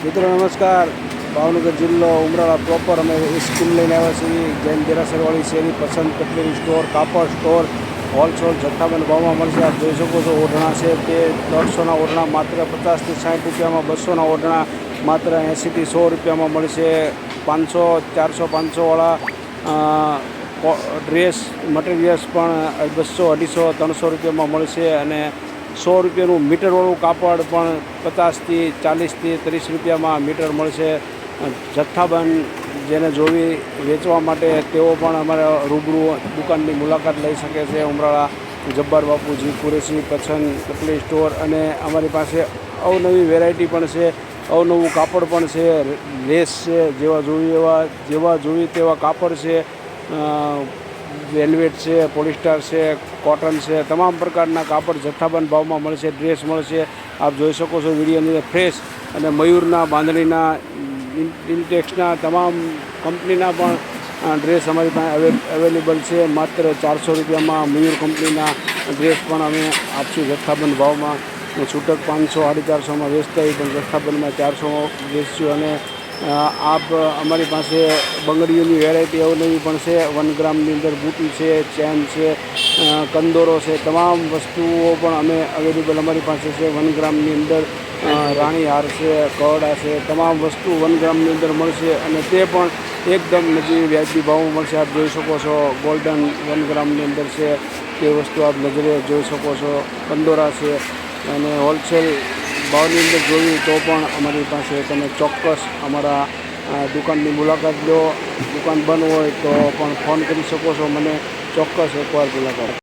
મિત્રો નમસ્કાર। ભાવનગર જિલ્લો ઉમરાળા પ્રોપર અમે સ્કીમ લઈને આવ્યા છીએ। જૈન દેરાસરવાળી શેરી પસંદ કટલેરી સ્ટોર, કાપડ સ્ટોર, હોલસેલ જથ્થાબંધ ભાવમાં મળશે। આપ જોઈ શકો છો ઓઢણા છે તે 150ના ઓઢણા માત્ર 50થી 60 રૂપિયામાં, 200ના ઓઢણા માત્ર 80થી 100 રૂપિયામાં મળશે। 500, 400, 500વાળા ડ્રેસ મટીરિયલ્સ પણ 200, 250, 300 રૂપિયામાં મળશે। અને 100 રૂપિયાનું મીટરવાળું કાપડ પણ 50થી 40થી 30 રૂપિયામાં મીટર મળશે। જથ્થાબંધ જેને જોવી વેચવા માટે તેઓ પણ અમારા રૂબરૂ દુકાનની મુલાકાત લઈ શકે છે। ઉમરાળા જબ્બાર બાપુજી કુરેશી પસંદ કટલેરી સ્ટોર। અને અમારી પાસે અવનવી વેરાયટી પણ છે, અવનવું કાપડ પણ છે, લેસ છે, જેવા જોઈએ તેવા કાપડ છે, વેલ્વેટ છે, પોલિસ્ટર છે, કોટન છે, તમામ પ્રકારના કાપડ જથ્થાબંધ ભાવમાં મળશે। ડ્રેસ મળશે, આપ જોઈ શકો છો વિડીયોની અંદર ફ્રેશ અને મયુરના બાંધણીના ઇન્ટેક્સના તમામ કંપનીના પણ ડ્રેસ અમારી પાસે અવેલેબલ છે। માત્ર 400 રૂપિયામાં મયુર કંપનીના ડ્રેસ પણ અમે આપશું જથ્થાબંધ ભાવમાં। છૂટક 500, 450માં વેચતા હોય પણ જથ્થાબંધમાં 400 વેચશું। અને આપ અમારી પાસે બંગડીઓની વેરાયટી અવનવી પણ છે। 1 ગ્રામની અંદર બુટી છે, ચેન છે, કંદોરો છે, તમામ વસ્તુઓ પણ અમે અવેલેબલ અમારી પાસે છે। 1 ગ્રામની અંદર રાણી હાર છે, કવડા છે, તમામ વસ્તુ 1 ગ્રામની અંદર મળશે અને તે પણ એકદમ નજીવી વ્યાજબી ભાવમાં મળશે। આપ જોઈ શકો છો ગોલ્ડન 1 ગ્રામની અંદર છે તે વસ્તુ આપ નજરે જોઈ શકો છો। કંદોરા છે અને હોલસેલ ભાવની અંદર જોયું તો પણ અમારી પાસે તમે ચોક્કસ અમારા દુકાનની મુલાકાત લો। દુકાન બંધ હોય તો પણ ફોન કરી શકો છો મને, ચોક્કસ એકવાર મુલાકાત